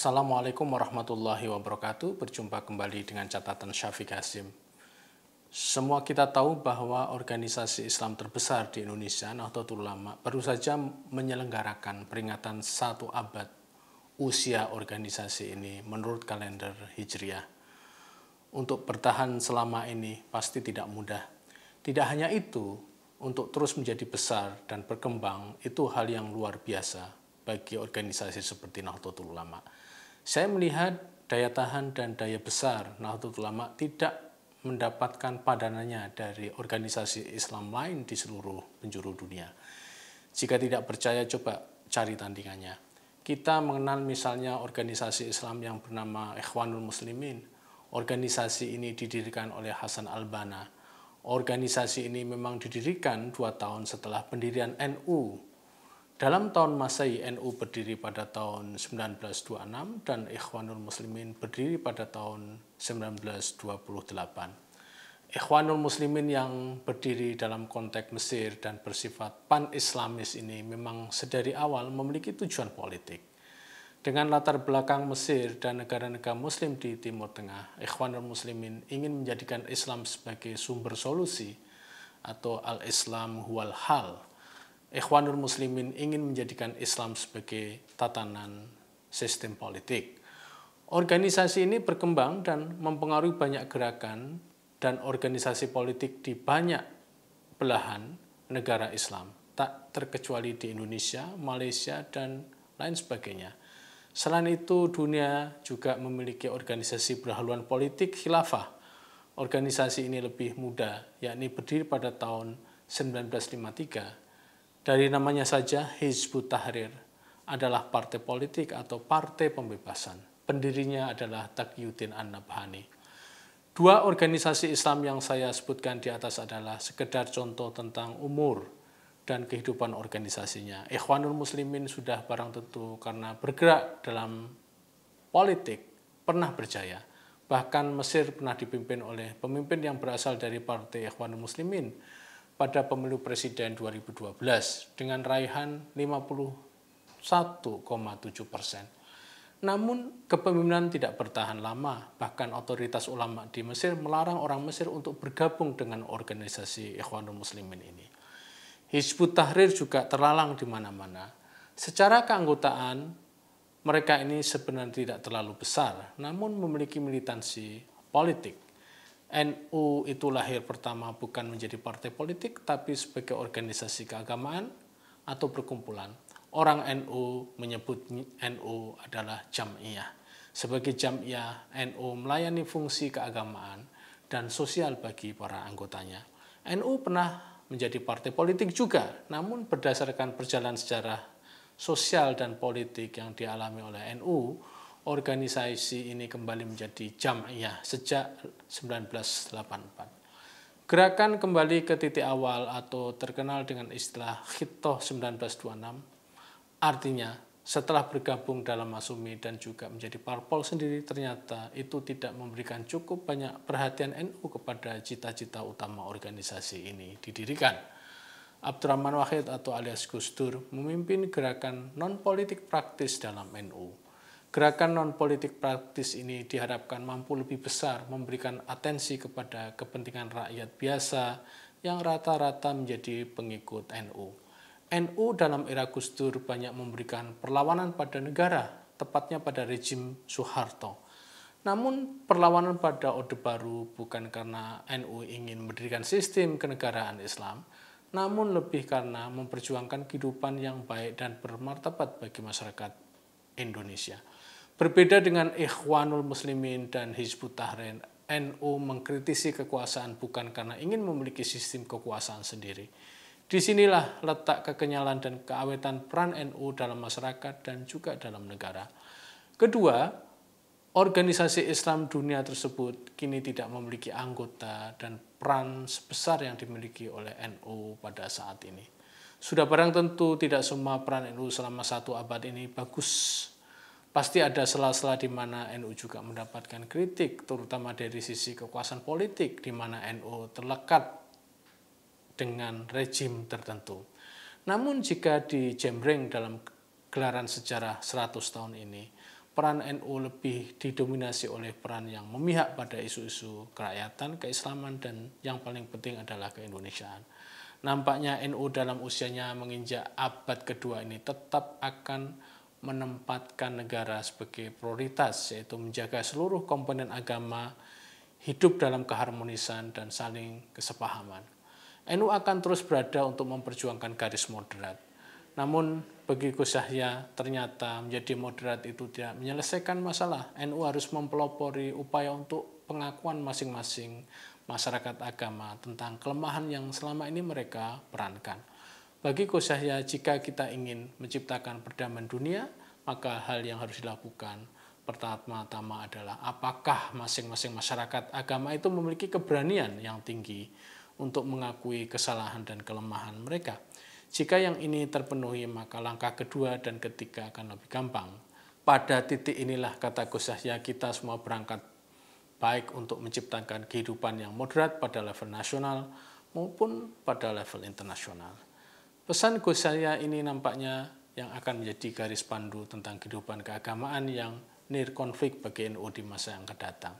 Assalamualaikum warahmatullahi wabarakatuh. Berjumpa kembali dengan catatan Syafiq Hasim. Semua kita tahu bahwa organisasi Islam terbesar di Indonesia, Nahdlatul Ulama, baru saja menyelenggarakan peringatan 1 abad usia organisasi ini menurut kalender Hijriah. Untuk bertahan selama ini pasti tidak mudah. Tidak hanya itu, untuk terus menjadi besar dan berkembang itu hal yang luar biasa bagi organisasi seperti Nahdlatul Ulama. Saya melihat daya tahan dan daya besar Nahdlatul Ulama tidak mendapatkan padanannya dari organisasi Islam lain di seluruh penjuru dunia. Jika tidak percaya, coba cari tandingannya. Kita mengenal misalnya organisasi Islam yang bernama Ikhwanul Muslimin. Organisasi ini didirikan oleh Hasan al-Banna. Organisasi ini memang didirikan 2 tahun setelah pendirian NU. Dalam tahun Masehi, NU berdiri pada tahun 1926 dan Ikhwanul Muslimin berdiri pada tahun 1928. Ikhwanul Muslimin yang berdiri dalam konteks Mesir dan bersifat pan-Islamis ini memang sedari awal memiliki tujuan politik. Dengan latar belakang Mesir dan negara-negara Muslim di Timur Tengah, Ikhwanul Muslimin ingin menjadikan Islam sebagai sumber solusi atau al-Islam huwal hal. Ikhwanul Muslimin ingin menjadikan Islam sebagai tatanan sistem politik. Organisasi ini berkembang dan mempengaruhi banyak gerakan dan organisasi politik di banyak belahan negara Islam, tak terkecuali di Indonesia, Malaysia, dan lain sebagainya. Selain itu, dunia juga memiliki organisasi berhaluan politik khilafah. Organisasi ini lebih muda, yakni berdiri pada tahun 1953. Dari namanya saja, Hizbut Tahrir adalah partai politik atau partai pembebasan. Pendirinya adalah Taqiyuddin An-Nabhani. 2 organisasi Islam yang saya sebutkan di atas adalah sekedar contoh tentang umur dan kehidupan organisasinya. Ikhwanul Muslimin sudah barang tentu karena bergerak dalam politik pernah berjaya. Bahkan Mesir pernah dipimpin oleh pemimpin yang berasal dari partai Ikhwanul Muslimin pada pemilu presiden 2012 dengan raihan 51,7%. Namun kepemimpinan tidak bertahan lama, bahkan otoritas ulama di Mesir melarang orang Mesir untuk bergabung dengan organisasi Ikhwanul Muslimin ini. Hizbut Tahrir juga terlalang di mana-mana. Secara keanggotaan, mereka ini sebenarnya tidak terlalu besar, namun memiliki militansi politik. NU itu lahir pertama bukan menjadi partai politik, tapi sebagai organisasi keagamaan atau perkumpulan. Orang NU menyebut NU adalah jam'iyah. Sebagai jam'iyah, NU melayani fungsi keagamaan dan sosial bagi para anggotanya. NU pernah menjadi partai politik juga, namun berdasarkan perjalanan sejarah sosial dan politik yang dialami oleh NU, organisasi ini kembali menjadi jam'iyah sejak 1984. Gerakan kembali ke titik awal atau terkenal dengan istilah Khitah 1926, artinya setelah bergabung dalam Masyumi dan juga menjadi parpol sendiri, ternyata itu tidak memberikan cukup banyak perhatian NU kepada cita-cita utama organisasi ini didirikan. Abdurrahman Wahid atau alias Gus Dur memimpin gerakan non-politik praktis dalam NU. Gerakan non-politik praktis ini diharapkan mampu lebih besar memberikan atensi kepada kepentingan rakyat biasa yang rata-rata menjadi pengikut NU. NU dalam era Gus Dur banyak memberikan perlawanan pada negara, tepatnya pada rejim Soeharto. Namun perlawanan pada Orde Baru bukan karena NU ingin mendirikan sistem kenegaraan Islam, namun lebih karena memperjuangkan kehidupan yang baik dan bermartabat bagi masyarakat Indonesia. Berbeda dengan Ikhwanul Muslimin dan Hizbut Tahrir, NU mengkritisi kekuasaan bukan karena ingin memiliki sistem kekuasaan sendiri. Disinilah letak kekenyalan dan keawetan peran NU dalam masyarakat dan juga dalam negara. Kedua, organisasi Islam dunia tersebut kini tidak memiliki anggota dan peran sebesar yang dimiliki oleh NU pada saat ini. Sudah barang tentu tidak semua peran NU selama 1 abad ini bagus. Pasti ada sela-sela di mana NU juga mendapatkan kritik, terutama dari sisi kekuasaan politik, di mana NU terlekat dengan rejim tertentu. Namun jika dijembreng dalam gelaran sejarah 100 tahun ini, peran NU lebih didominasi oleh peran yang memihak pada isu-isu kerakyatan, keislaman, dan yang paling penting adalah keindonesiaan. Nampaknya NU dalam usianya menginjak abad kedua ini tetap akan menempatkan negara sebagai prioritas, yaitu menjaga seluruh komponen agama hidup dalam keharmonisan dan saling kesepahaman. NU akan terus berada untuk memperjuangkan garis moderat. Namun bagi Gus Yahya ternyata menjadi moderat itu tidak menyelesaikan masalah. NU harus mempelopori upaya untuk pengakuan masing-masing masyarakat agama tentang kelemahan yang selama ini mereka perankan. Bagi Gus Yahya, jika kita ingin menciptakan perdamaian dunia, maka hal yang harus dilakukan pertama-tama adalah apakah masing-masing masyarakat agama itu memiliki keberanian yang tinggi untuk mengakui kesalahan dan kelemahan mereka. Jika yang ini terpenuhi, maka langkah kedua dan ketiga akan lebih gampang. Pada titik inilah, kata Gus Yahya, kita semua berangkat baik untuk menciptakan kehidupan yang moderat pada level nasional maupun pada level internasional. Pesan Gus Yahya ini nampaknya yang akan menjadi garis pandu tentang kehidupan keagamaan yang nirkonflik bagi NU di masa yang akan datang.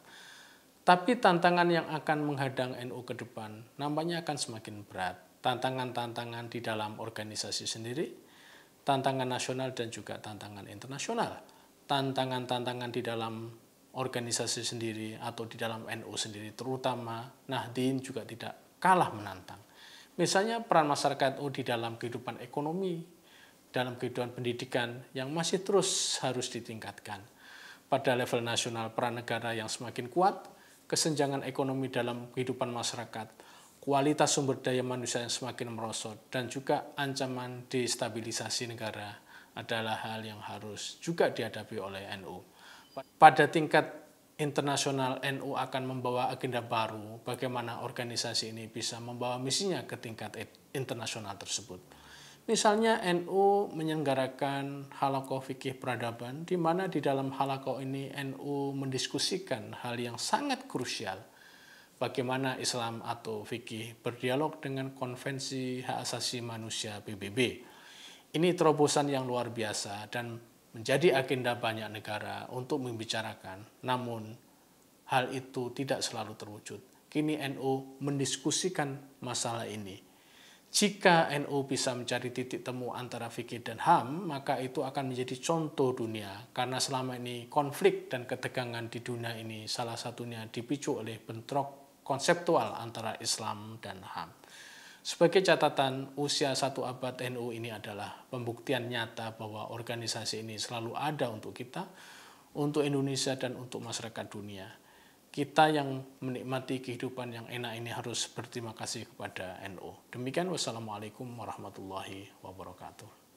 Tapi tantangan yang akan menghadang NU ke depan nampaknya akan semakin berat. Tantangan-tantangan di dalam organisasi sendiri, tantangan nasional dan juga tantangan internasional. Tantangan-tantangan di dalam organisasi sendiri atau di dalam NU sendiri, terutama Nahdien juga tidak kalah menantang. Misalnya peran masyarakat NU di dalam kehidupan ekonomi, dalam kehidupan pendidikan yang masih terus harus ditingkatkan. Pada level nasional, peran negara yang semakin kuat, kesenjangan ekonomi dalam kehidupan masyarakat, kualitas sumber daya manusia yang semakin merosot, dan juga ancaman destabilisasi negara adalah hal yang harus juga dihadapi oleh NU. Pada tingkat internasional, NU akan membawa agenda baru bagaimana organisasi ini bisa membawa misinya ke tingkat internasional tersebut. Misalnya NU menyelenggarakan halaqah fikih peradaban, di mana di dalam halaqah ini NU mendiskusikan hal yang sangat krusial, bagaimana Islam atau fikih berdialog dengan Konvensi Hak Asasi Manusia PBB. Ini terobosan yang luar biasa dan menjadi agenda banyak negara untuk membicarakan, namun hal itu tidak selalu terwujud. Kini NU mendiskusikan masalah ini. Jika NU bisa mencari titik temu antara fikih dan HAM, maka itu akan menjadi contoh dunia, karena selama ini konflik dan ketegangan di dunia ini salah satunya dipicu oleh bentrok konseptual antara Islam dan HAM. Sebagai catatan, usia 1 abad NU ini adalah pembuktian nyata bahwa organisasi ini selalu ada untuk kita, untuk Indonesia, dan untuk masyarakat dunia. Kita yang menikmati kehidupan yang enak ini harus berterima kasih kepada NU. Demikian, wassalamualaikum warahmatullahi wabarakatuh.